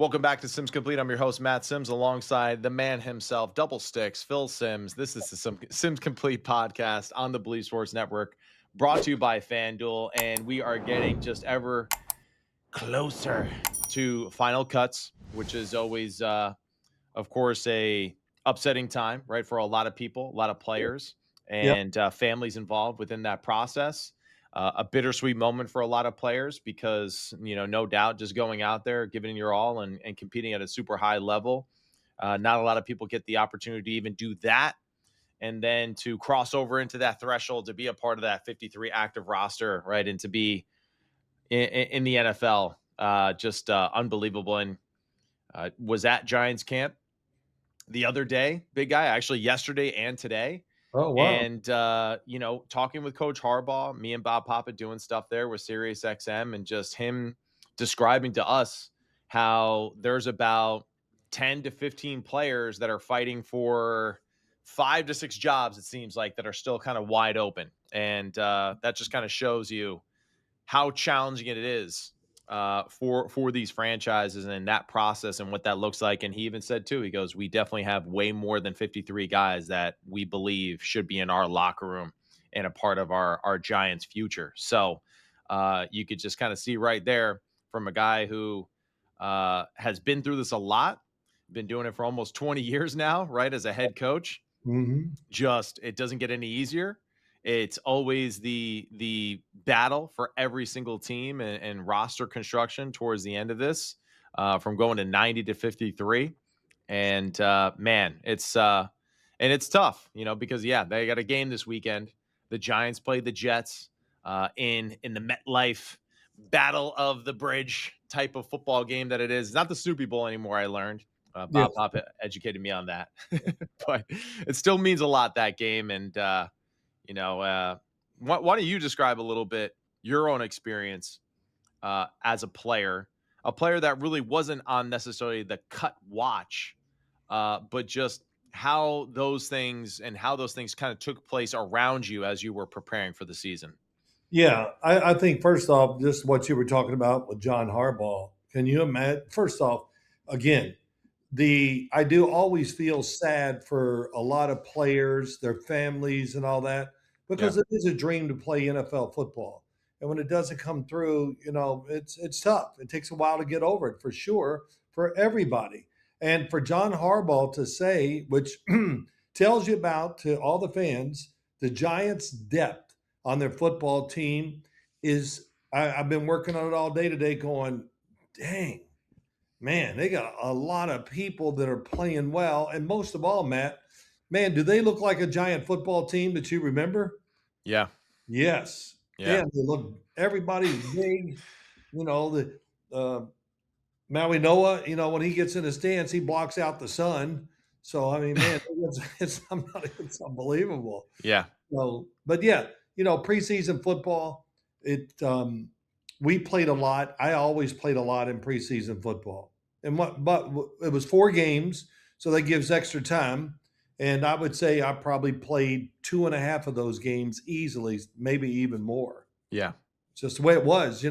Welcome back to Sims Complete. I'm your host, Matt Sims, alongside the man himself, Double Sticks, Phil Sims. This is the Sims Complete podcast on the Bleav Sports Network, brought to you by FanDuel. And we are getting just ever closer to final cuts, which is always, of course, a upsetting time, right, for a lot of people, a lot of players, Yep. and families involved within that process. A bittersweet moment for a lot of players because, no doubt, just going out there, giving your all and competing at a super high level. Not a lot of people get the opportunity to even do that. And then to cross over into that threshold, to be a part of that 53 active roster, right, and to be in the NFL, just unbelievable. And was at Giants camp the other day, big guy, actually yesterday and today. Oh, wow. And, talking with Coach Harbaugh, me and Bob Papa doing stuff there with Sirius XM, and just him describing to us how there's about 10 to 15 players that are fighting for 5 to 6 jobs, it seems like, that are still kind of wide open. And that just kind of shows you how challenging it is for these franchises and that process and what that looks like. And he even said too, he goes, we definitely have way more than 53 guys that we Bleav should be in our locker room and a part of our Giants future. So you could just kind of see right there from a guy who has been through this a lot, been doing it for almost 20 years now, right, as a head coach. Mhm. Just it doesn't get any easier. It's always the battle for every single team and roster construction towards the end of this, from going to 90 to 53. And man, it's tough, because they got a game this weekend. The Giants played the Jets in the MetLife Battle of the Bridge type of football game that it is. It's not the Super Bowl anymore, I learned. Bob Yes. Pop educated me on that. But it still means a lot, that game. And why don't you describe a little bit your own experience as a player that really wasn't on necessarily the cut watch, but just how those things kind of took place around you as you were preparing for the season. Yeah, I think first off, just what you were talking about with John Harbaugh. Can you imagine? First off, again, I do always feel sad for a lot of players, their families, and all that, Yeah. because it is a dream to play NFL football. And when it doesn't come through, it's tough. It takes a while to get over it for sure for everybody. And for John Harbaugh to say, which tells you about to all the fans, the Giants' depth on their football team is. I've been working on it all day today, going, dang, man, they got a lot of people that are playing well. And most of all, Matt, man, do they look like a Giant football team that you remember? Yeah. Yes. Yeah. Damn, they look, everybody's big. The Maui Noah, when he gets in his stance, he blocks out the sun. So, I mean, man, it's unbelievable. Yeah. So, but yeah, preseason football, we played a lot. I always played a lot in preseason football. But it was 4 games, so that gives extra time. And I would say I probably played 2.5 of those games easily, maybe even more. Yeah. It's just the way it was,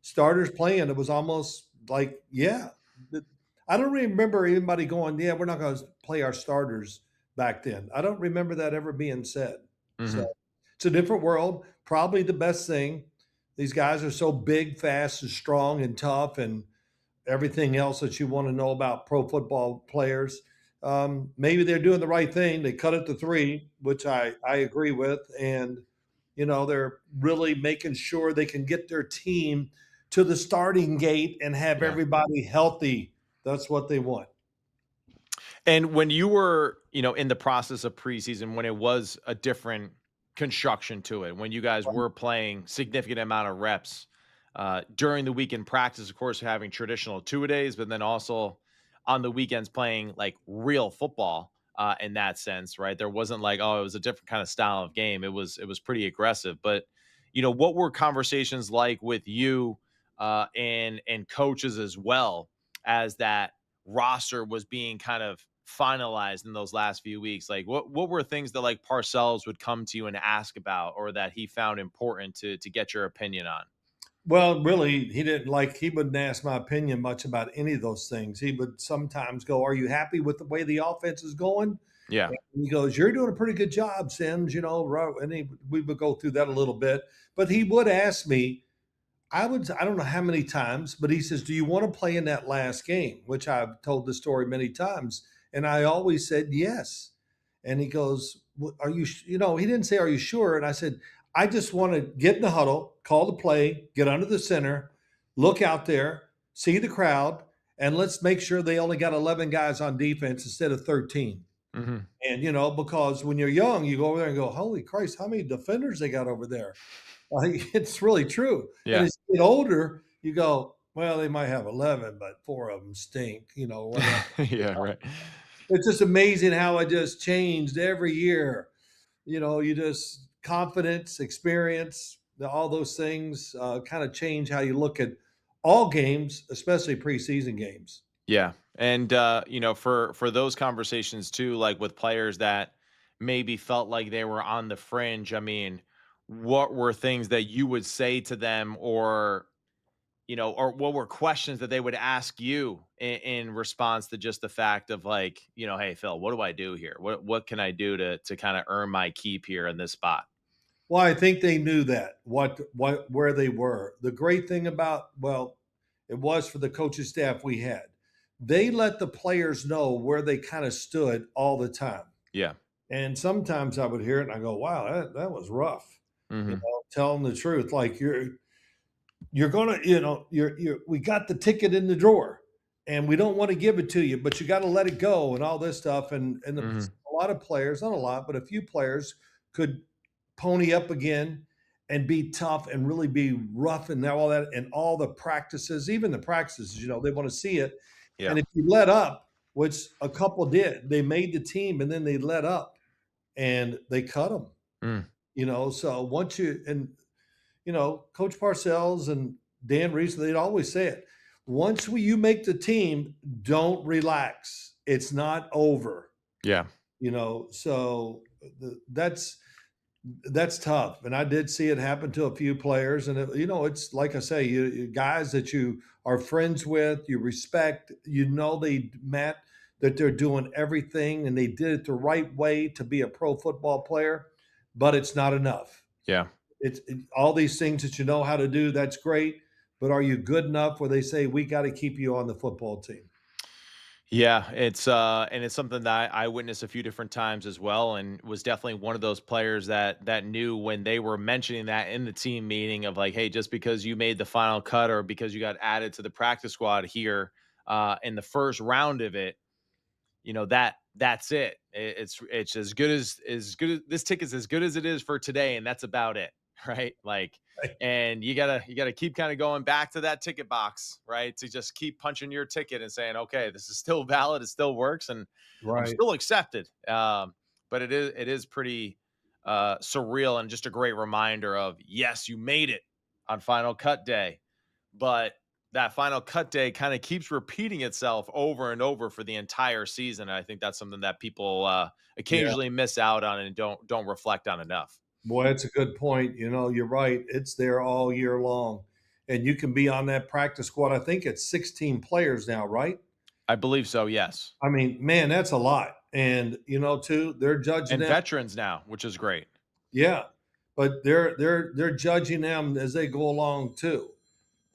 starters playing. It was almost like, yeah. I don't remember anybody going, yeah, we're not going to play our starters back then. I don't remember that ever being said. So Hmm. it's a different world. Probably the best thing. These guys are so big, fast, and strong and tough, and everything else that you want to know about pro football players. Maybe they're doing the right thing. They cut it to 3, which I agree with. And, they're really making sure they can get their team to the starting gate and have Yeah. everybody healthy. That's what they want. And when you were, in the process of preseason, when it was a different construction to it, when you guys were playing significant amount of reps during the weekend practice, of course, having traditional two-a-days, but then also on the weekends playing like real football in that sense, right? There wasn't like, oh, it was a different kind of style of game. It was pretty aggressive. But what were conversations like with you and coaches as well, as that roster was being kind of finalized in those last few weeks? Like what were things that like Parcells would come to you and ask about, or that he found important to get your opinion on? Well, really, he wouldn't ask my opinion much about any of those things. He would sometimes go, "Are you happy with the way the offense is going?" Yeah. And he goes, "You're doing a pretty good job, Sims," and we would go through that a little bit. But he would ask me, I don't know how many times, but he says, "Do you want to play in that last game?" Which I've told the story many times, and I always said yes. And he goes, "Are you? He didn't say, 'Are you sure?'" And I said, "I just want to get in the huddle, call the play, get under the center, look out there, see the crowd, and let's make sure they only got 11 guys on defense instead of 13." Hmm. And because when you're young, you go over there and go, "Holy Christ, how many defenders they got over there?" It's really true. And Yeah. as you get older, you go, "Well, they might have 11, but 4 of them stink," whatever. Yeah. Right. It's just amazing how it just changed every year. You just confidence, experience, all those things kind of change how you look at all games, especially preseason games. Yeah. And for those conversations too, like with players that maybe felt like they were on the fringe, I mean, what were things that you would say to them, or what were questions that they would ask you in response to just the fact of like, hey Phil, what do I do here? What can I do to kind of earn my keep here in this spot? Well, I think they knew that where they were. The great thing about it was for the coaching staff we had. They let the players know where they kind of stood all the time. Yeah. And sometimes I would hear it and I go, "Wow, that was rough." Hmm. Tell them the truth. Like you're gonna, we got the ticket in the drawer and we don't want to give it to you, but you got to let it go and all this stuff. Hmm. A lot of players, not a lot, but a few players could pony up again and be tough and really be rough and all that and all the practices, even the practices, they want to see it. Yeah. And if you let up, which a couple did, they made the team and then they let up and they cut them. Mm. So once Coach Parcells and Dan Reese, they'd always say it. Once you make the team, don't relax. It's not over. Yeah. So that's tough. And I did see it happen to a few players. And it's like I say, guys that you are friends with, you respect, that they're doing everything and they did it the right way to be a pro football player, but it's not enough. Yeah. All these things that you know how to do, that's great. But are you good enough where they say, we got to keep you on the football team? Yeah, and it's something that I witnessed a few different times as well, and was definitely one of those players that knew when they were mentioning that in the team meeting of like, hey, just because you made the final cut or because you got added to the practice squad here in the first round of it, that's it. It's as good as this ticket's as good as it is for today, and that's about it, right? Like, and you gotta keep kind of going back to that ticket box, right? To just keep punching your ticket and saying, okay, this is still valid, it still works, and I'm Right. still accepted. But it is pretty surreal and just a great reminder of yes, you made it on final cut day, but that final cut day kind of keeps repeating itself over and over for the entire season. And I think that's something that people Yeah. occasionally miss out on and don't reflect on enough. Boy, that's a good point. You're right. It's there all year long. And you can be on that practice squad. I think it's 16 players now, right? I Bleav so, yes. I mean, man, that's a lot. And too, they're judging And them. veterans now, which is great. Yeah. But they're judging them as they go along too.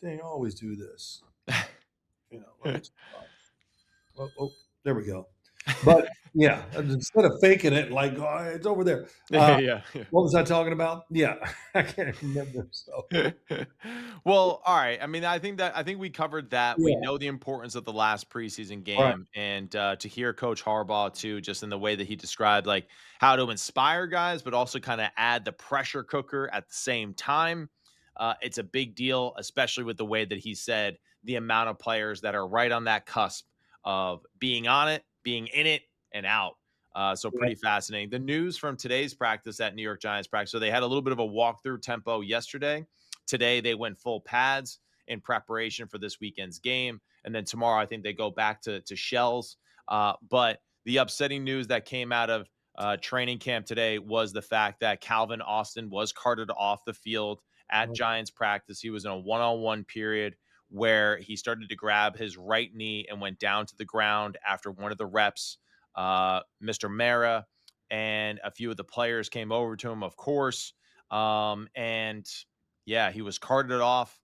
They always do this. Let me oh, there we go. But yeah, instead of faking it like, "Oh, it's over there." Yeah. What was I talking about? Yeah, I can't remember. So Well, all right. I mean, I think we covered that. We yeah, know the importance of the last preseason right. game, and to hear Coach Harbaugh too, just in the way that he described, like how to inspire guys, but also kind of add the pressure cooker at the same time. It's a big deal, especially with the way that he said the amount of players that are right on that cusp of being on it, being in it, and out. So Yeah, pretty fascinating. The news from today's practice at New York Giants practice. So they had a little bit of a walkthrough tempo yesterday. Today they went full pads in preparation for this weekend's game, and then tomorrow I think they go back to shells. But the upsetting news that came out of training camp today was the fact that Calvin Austin was carted off the field at Giants practice. He was in a one-on-one period where he started to grab his right knee and went down to the ground after one of the reps. Mr. Mara and a few of the players came over to him, of course. And yeah, he was carted off.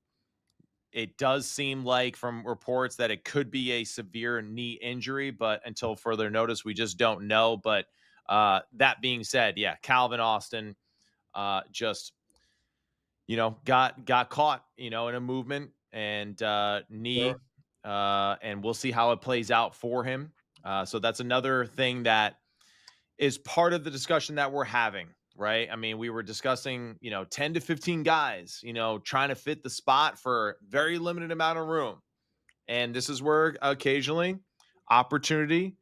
It does seem like from reports that it could be a severe knee injury, but until further notice, we just don't know. But that being said, yeah, Calvin Austin just got caught in a movement and knee, Sure. and we'll see how it plays out for him. So that's another thing that is part of the discussion that we're having, right? I mean, we were discussing, 10 to 15 guys, trying to fit the spot for very limited amount of room. And this is where occasionally opportunity,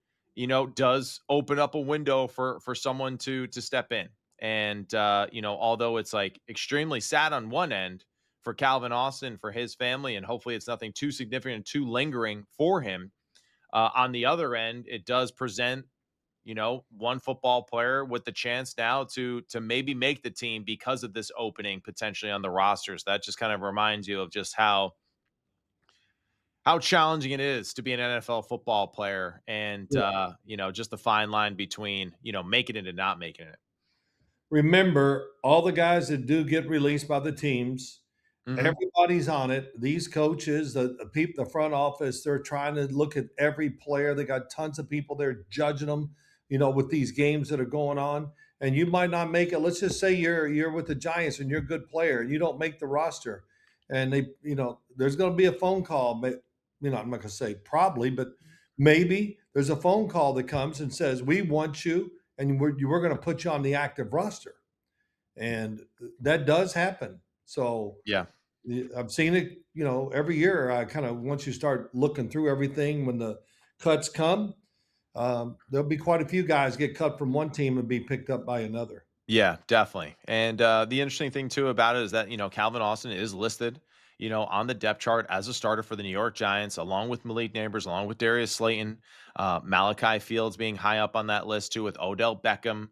does open up a window for someone to step in. And although it's like extremely sad on one end for Calvin Austin, for his family, and hopefully it's nothing too significant, too lingering for him. On the other end, it does present one football player with the chance now to maybe make the team because of this opening potentially on the rosters. That just kind of reminds you of just how challenging it is to be an NFL football player, and just the fine line between making it and not making it. Remember, all the guys that do get released by the teams, Mm-hmm. everybody's on it. These coaches, the people, the front office, they're trying to look at every player. They got tons of people there judging them, with these games that are going on. And you might not make it. Let's just say you're with the Giants and you're a good player and you don't make the roster. And there's going to be a phone call. But, I'm not going to say probably, but maybe there's a phone call that comes and says, "We want you, and we're going to put you on the active roster." And that does happen. So Yeah. I've seen it, every year. I kind of once you start looking through everything when the cuts come, there'll be quite a few guys get cut from one team and be picked up by another. Yeah, definitely. And the interesting thing too about it is that Calvin Austin is listed, on the depth chart as a starter for the New York Giants, along with Malik Neighbors, along with Darius Slayton, Malachi Fields being high up on that list too, with Odell Beckham.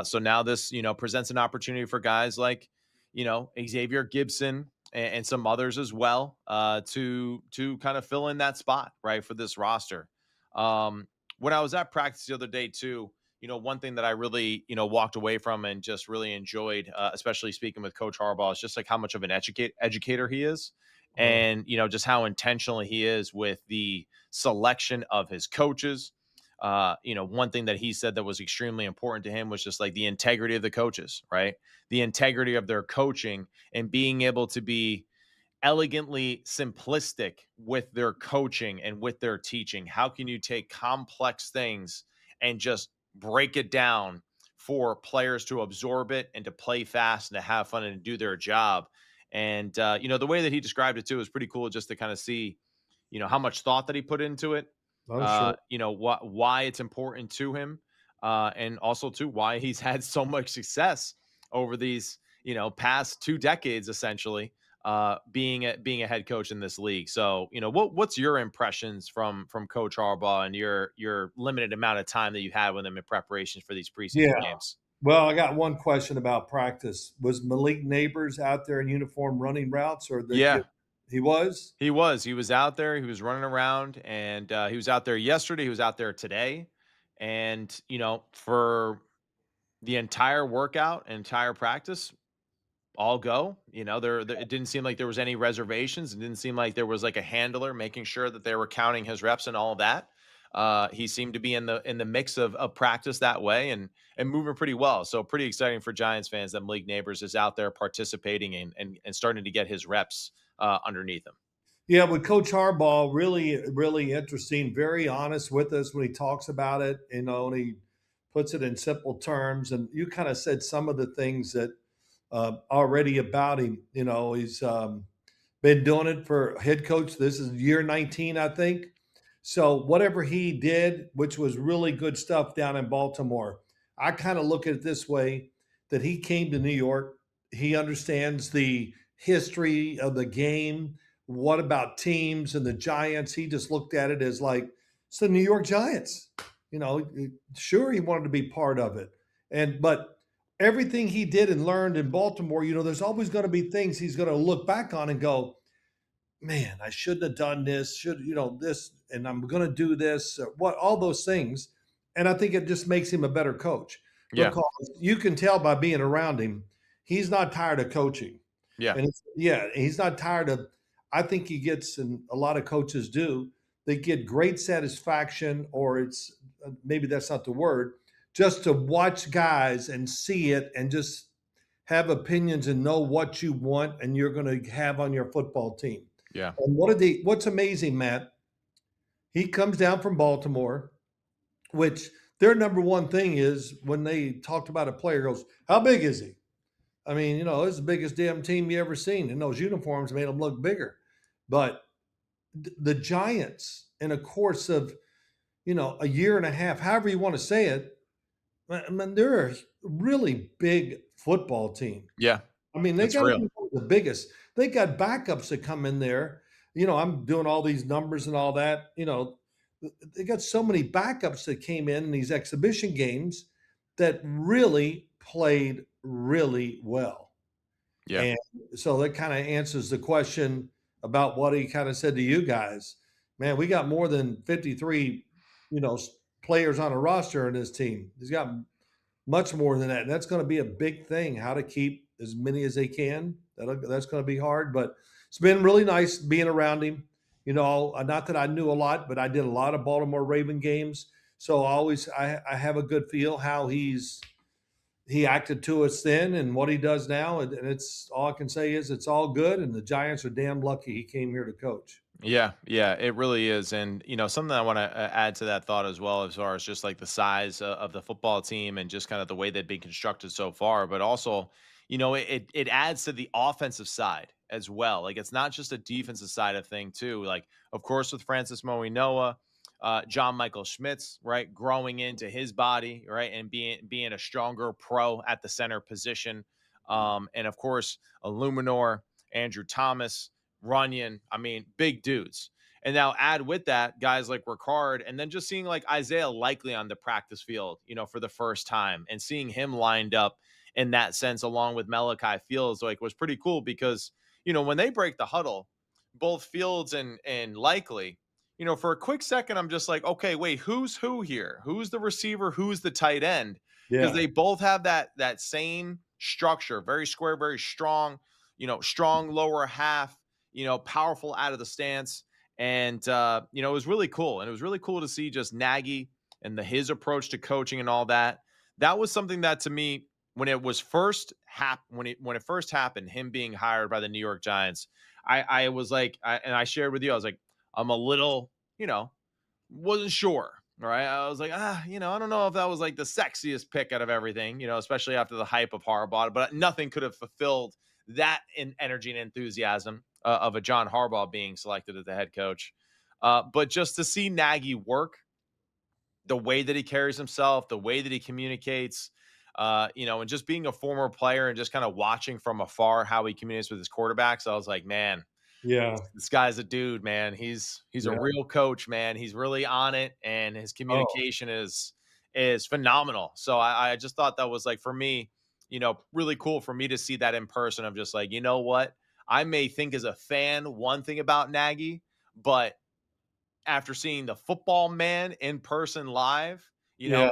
So now this presents an opportunity for guys like Xavier Gibson and some others as well, to kind of fill in that spot, right, for this roster. When I was at practice the other day too, one thing that I really, walked away from and just really enjoyed, especially speaking with Coach Harbaugh, is just like how much of an educator he is, Uh, and just how intentional he is with the selection of his coaches. One thing that he said that was extremely important to him was just like the integrity of the coaches, right? The integrity of their coaching and being able to be elegantly simplistic with their coaching and with their teaching. How can you take complex things and just break it down for players to absorb it and to play fast and to have fun and to do their job? And the way that he described it too was pretty cool, just to kind of see how much thought that he put into it, oh, sure. why it's important to him, and also too why he's had so much success over these past 2 decades essentially, being a head coach in this league. So what's your impressions from Coach Harbaugh and your limited amount of time that you had with him in preparation for these preseason Yeah. games? Well, I got one question about practice. Was Malik Neighbors out there in uniform running routes, or the Yeah, kid? He was. he was out there, he was running around, and he was out there yesterday, he was out there today, and for the entire workout, entire practice, all go. There it didn't seem like there was any reservations. It didn't seem like there was like a handler making sure that they were counting his reps and all of that. He seemed to be in the mix of practice that way, and moving pretty well. So pretty exciting for Giants fans that Malik Neighbors is out there participating and starting to get his reps underneath him. Yeah, with Coach Harbaugh, really, really interesting. Very honest with us when he talks about it, and he puts it in simple terms. And you kind of said some of the things that already about him. He's been doing it for head coach. This is year 19, I think. So whatever he did, which was really good stuff down in Baltimore, I kind of look at it this way: that he came to New York. He understands the history of the game. What about teams and the Giants? He just looked at it as like it's the New York Giants. Sure, he wanted to be part of it, but everything he did and learned in Baltimore, there's always going to be things he's going to look back on and go, man, I shouldn't have done this, this, and I'm going to do this, all those things. And I think it just makes him a better coach Yeah. because you can tell by being around him, he's not tired of coaching. Yeah. And he's not tired of, I think he gets, and a lot of coaches do, they get great satisfaction, or it's maybe that's not the word, just to watch guys and see it and just have opinions and know what you want and you're going to have on your football team. Yeah. And what's amazing, Matt, he comes down from Baltimore, which their number one thing is when they talked about a player, goes, how big is he? I mean, it's the biggest damn team you ever seen, and those uniforms made them look bigger. But the Giants, in a course of, a year and a half, however you want to say it, I mean, they're a really big football team. Yeah. I mean, they It's got to real. be one of the biggest. They got backups that come in there. I'm doing all these numbers and all that. They got so many backups that came in these exhibition games that really played really well. Yeah. And so that kind of answers the question about what he kind of said to you guys. Man, we got more than 53, players on a roster in this team. He's got much more than that. And that's going to be a big thing, how to keep as many as they can. That's going to be hard, but it's been really nice being around him. Not that I knew a lot, but I did a lot of Baltimore Raven games. So I have a good feel how he acted to us then and what he does now. And it's all I can say is it's all good. And the Giants are damn lucky he came here to coach. Yeah, yeah, it really is. And, something I want to add to that thought as well, as far as just like the size of the football team and just kind of the way they've been constructed so far, but also, it adds to the offensive side as well. Like, it's not just a defensive side of thing too. Like, of course, with Francis Moinoa, John Michael Schmitz, right, growing into his body, right, and being a stronger pro at the center position, and of course, Illuminor, Andrew Thomas, Runyon, I mean, big dudes. And now add with that guys like Ricard, and then just seeing like Isaiah Likely on the practice field, for the first time, and seeing him lined up in that sense, along with Malachi Fields, like was pretty cool because, when they break the huddle, both Fields and Likely, for a quick second, I'm just like, okay, wait, who's who here? Who's the receiver? Who's the tight end? Because Yeah. they both have that same structure, very square, very strong, strong lower half, powerful out of the stance. And, it was really cool. And it was really cool to see just Nagy and his approach to coaching and all that. That was something that, to me, when it was first when it first happened, him being hired by the New York Giants, I was like, and I shared with you, I was like, I'm a little, wasn't sure. Right. I was like, I don't know if that was like the sexiest pick out of everything, especially after the hype of Harbaugh, but nothing could have fulfilled that in energy and enthusiasm of a John Harbaugh being selected as the head coach. But just to see Nagy work, the way that he carries himself, the way that he communicates, and just being a former player and just kind of watching from afar how he communicates with his quarterbacks, I was like, man, Yeah. this guy's a dude, man. He's a Yeah. real coach, man. He's really on it, and his Oh, communication is phenomenal. So I just thought that was, like, for me, really cool for me to see that in person, of just like, you know what? I may think as a fan one thing about Nagy, but after seeing the football man in person live, yeah.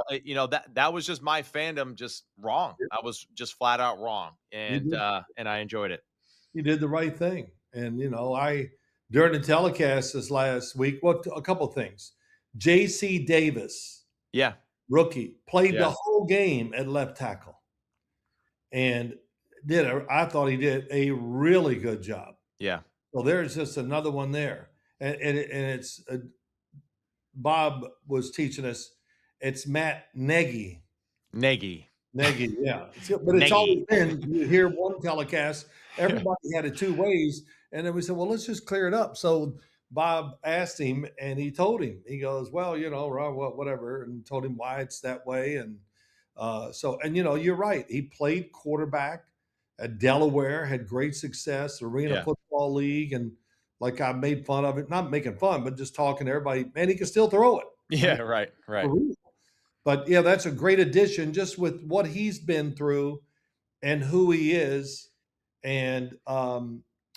that was just my fandom just wrong. I was just flat out wrong, You did, and I enjoyed it. you did the right thing. And, during the telecast this last week, well, a couple of things. J.C. Davis, Yeah, rookie, played the yeah, whole game at left tackle and I thought he did a really good job. yeah. So there's just another one there. And it's Bob was teaching us, it's Matt Nagy. Nagy. Nagy, yeah. But it's always Nagy. been, you hear one telecast, Yeah. everybody had it two ways. And then we said, well, let's just clear it up. So Bob asked him and he told him, he goes, well, whatever, and told him why it's that way. And you're right. He played quarterback at Delaware, had great success, Arena Yeah. Football League. And like I made fun of it, not making fun, but just talking to everybody, man, he can still throw it. I Yeah, mean, right, for right. real. But yeah, that's a great addition just with what he's been through and who he is. And,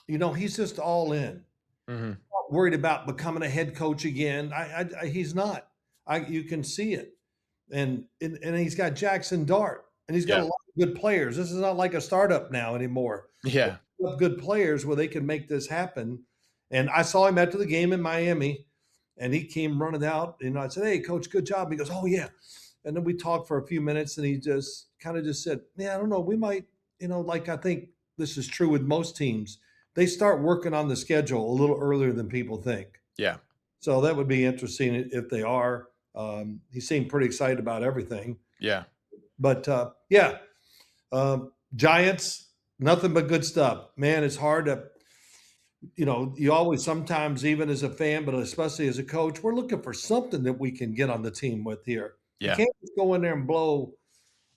he's just all in. Mhm. Not worried about becoming a head coach again. He's not. You can see it. And he's got Jackson Dart, and he's got a Yeah. lot of good players. This is not like a startup now anymore. Yeah. Good players where they can make this happen. And I saw him after the game in Miami, and he came running out. I said, "Hey, coach, good job." He goes, "Oh yeah." And then we talked for a few minutes, and he just kind of just said, "Yeah, I don't know. We might, like I think this is true with most teams. They start working on the schedule a little earlier than people think." Yeah. So that would be interesting if they are. He seemed pretty excited about everything. Yeah. But yeah, Giants, nothing but good stuff. Man, it's hard to, you always sometimes, even as a fan, but especially as a coach, we're looking for something that we can get on the team with here. You Yeah. can't just go in there and blow,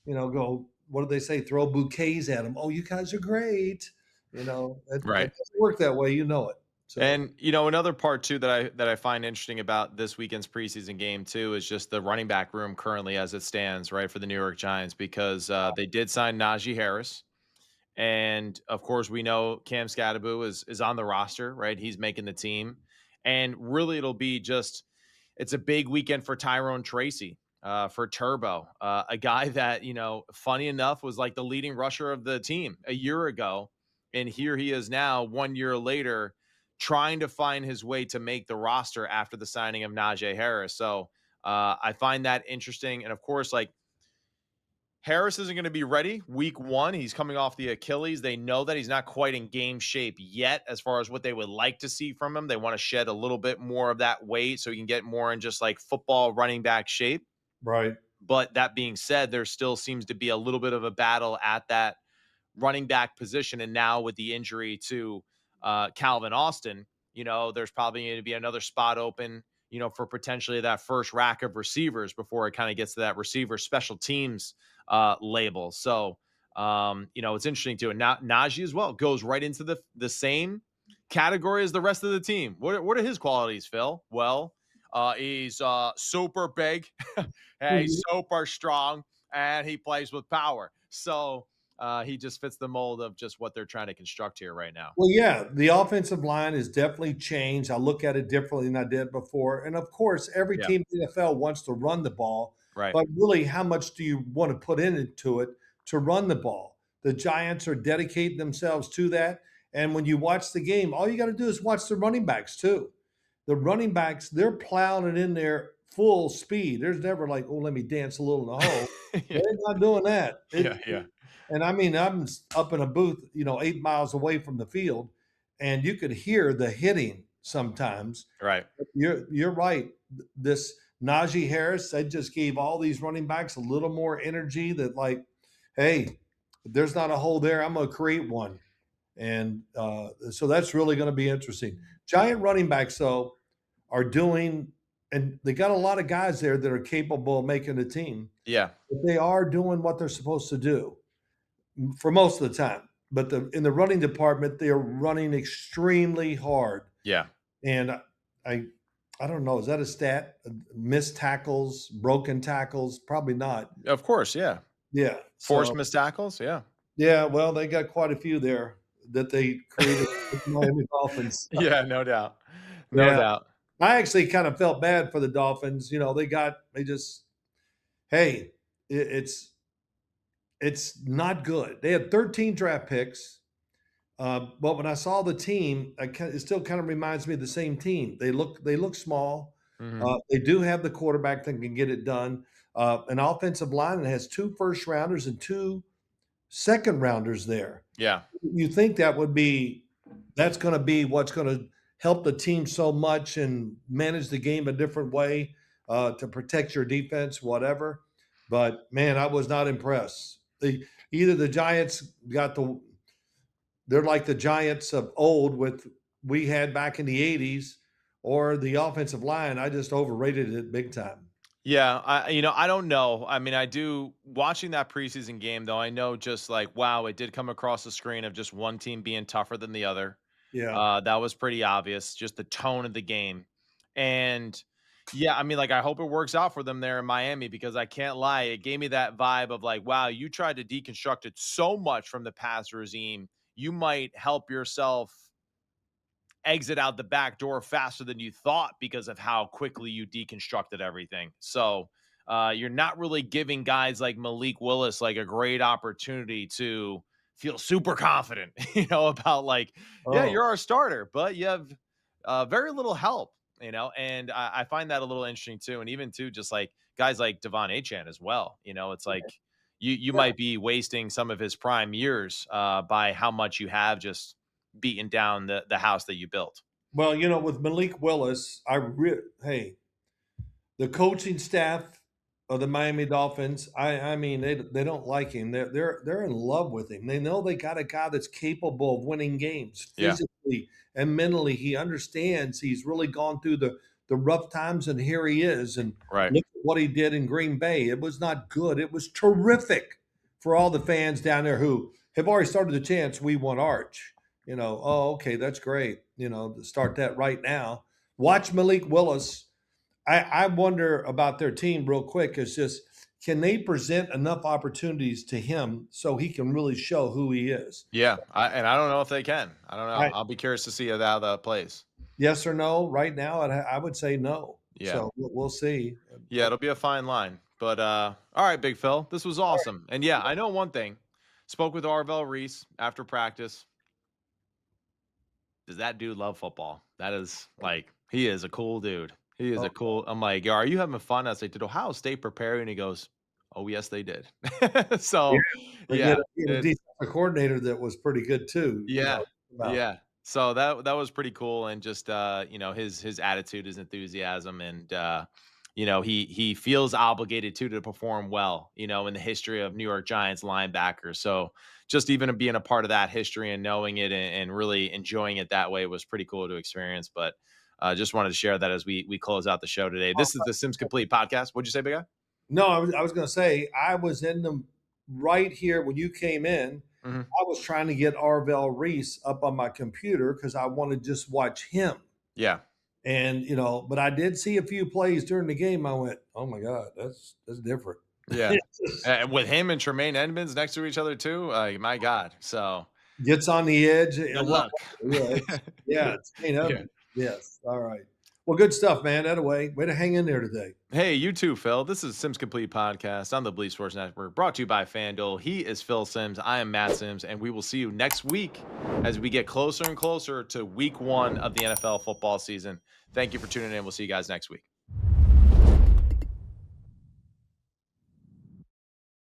what do they say? Throw bouquets at them. Oh, you guys are great. It Right. doesn't work that way. You know it. So, And another part too that I find interesting about this weekend's preseason game too is just the running back room currently as it stands, right, for the New York Giants because they did sign Najee Harris, and of course we know Cam Skattebo is on the roster, right? He's making the team, and really it's a big weekend for Tyrone Tracy, for Turbo, a guy that funny enough was like the leading rusher of the team a year ago, and here he is now 1 year later trying to find his way to make the roster after the signing of Najee Harris. So I find that interesting. And of course, like Harris isn't going to be ready week 1. He's coming off the Achilles. They know that he's not quite in game shape yet as far as what they would like to see from him. They want to shed a little bit more of that weight so he can get more in just like football running back shape. right. But that being said, there still seems to be a little bit of a battle at that running back position. And now with the injury to Calvin Austin, there's probably going to be another spot open, for potentially that first rack of receivers before it kind of gets to that receiver special teams label. So, it's interesting too. And now Najee as well goes right into the same category as the rest of the team. What are his qualities, Phil? Well, he's super big, and he's Mhm. super strong, and he plays with power. So he just fits the mold of just what they're trying to construct here right now. Well, yeah, the offensive line has definitely changed. I look at it differently than I did before. And of course, every Yeah. team in the NFL wants to run the ball, Right. but really, how much do you want to put into it to run the ball? The Giants are dedicating themselves to that. And when you watch the game, all you got to do is watch the running backs too. The running backs, they're plowing it in there full speed. There's never like, oh, let me dance a little in the hole. Yeah. They're not doing that. Yeah. Yeah. And I mean, I'm up in a booth, 8 miles away from the field, and you could hear the hitting sometimes. Right. You're right. This Najee Harris, they just gave all these running backs a little more energy that, like, hey, if there's not a hole there, I'm going to create one. And so that's really going to be interesting. Giant running backs, though, are doing, and they got a lot of guys there that are capable of making the team. Yeah. But they are doing what they're supposed to do for most of the time. But in the running department, they are running extremely hard. Yeah. And I I don't know, is that a stat? Missed tackles, broken tackles? Probably not. Of course. Yeah. Yeah. Forced So missed tackles. Yeah. yeah, well, they got quite a few there that they created with the Miami Dolphins. Yeah. No doubt. No Yeah. doubt. I actually kind of felt bad for the Dolphins. They just, hey, it's not good. They had 13 draft picks. But when I saw the team, it still kind of reminds me of the same team. They look small. Hmm. They do have the quarterback that can get it done. An offensive line that has 2 first rounders and 2 second rounders there. Yeah. You think that's going to be what's going to help the team so much and manage the game a different way to protect your defense, whatever. But man, I was not impressed. Either the Giants they're like the Giants of old with we had back in the 80s, or the offensive line. I just overrated it big time. Yeah, I don't know. I mean, I do watching that preseason game though. I know just like wow, it did come across the screen of just one team being tougher than the other. Yeah. That was pretty obvious, just the tone of the game. And Yeah, I mean, like, I hope it works out for them there in Miami because I can't lie, it gave me that vibe of like, wow, you tried to deconstruct it so much from the past regime, you might help yourself exit out the back door faster than you thought because of how quickly you deconstructed everything. So you're not really giving guys like Malik Willis like a great opportunity to feel super confident, about like, yeah, Oh, you're our starter, but you have very little help, and I find that a little interesting too. And even too, just like guys like Devon Achan as well, it's like you yeah. might be wasting some of his prime years by how much you have just beating down the house that you built. Well, with Malik Willis, hey, the coaching staff of the Miami Dolphins, I mean, they don't like him. They're in love with him. They know they got a guy that's capable of winning games Yeah, physically and mentally. He understands. He's really gone through the rough times, and here he is. And right. look at what he did in Green Bay. It was not good. It was terrific for all the fans down there who have already started the chants. We want Arch. Oh, okay, that's great. To start that right now. Watch Malik Willis. I wonder about their team real quick. Is just can they present enough opportunities to him so he can really show who he is? Yeah, and I don't know if they can. I don't know. I, I'll be curious to see how that plays. yes or no? Right now, I would say no. Yeah. So we'll see. Yeah, it'll be a fine line. But all right, Big Phil, this was awesome. And yeah, I know one thing. Spoke with Arll Reese after practice. Does that dude love football? That is like he is a cool dude. He is Oh, a cool. I'm like, "Yo, are you having fun?" I say, "Did Ohio State prepare?" And he goes, "Oh, yes, they did." yeah, So they get yeah, a defensive coordinator that was pretty good too. yeah, About yeah. So that was pretty cool, and just his attitude, his enthusiasm, and he feels obligated to perform well, in the history of New York Giants linebackers. So just even being a part of that history and knowing it and really enjoying it that way was pretty cool to experience. But just wanted to share that as we close out the show today. This is the Sims Complete podcast. What'd you say, big guy? no, I was going to say I was in the right here when you came in. Mhm. I was trying to get Arll Reese up on my computer because I wanted to just watch him. Yeah. And but I did see a few plays during the game. I went, "Oh my god, that's different." Yeah. And with him and Tremaine Edmonds next to each other too, my God. So Gets on the edge. good luck. It's Yeah. yes. All right. Well, good stuff, man. That way to hang in there today. Hey, you too, Phil. This is Sims Complete Podcast on the Bleav Sports Network, brought to you by FanDuel. He is Phil Sims. I am Matt Sims, and we will see you next week as we get closer and closer to week 1 of the NFL football season. Thank you for tuning in. We'll see you guys next week.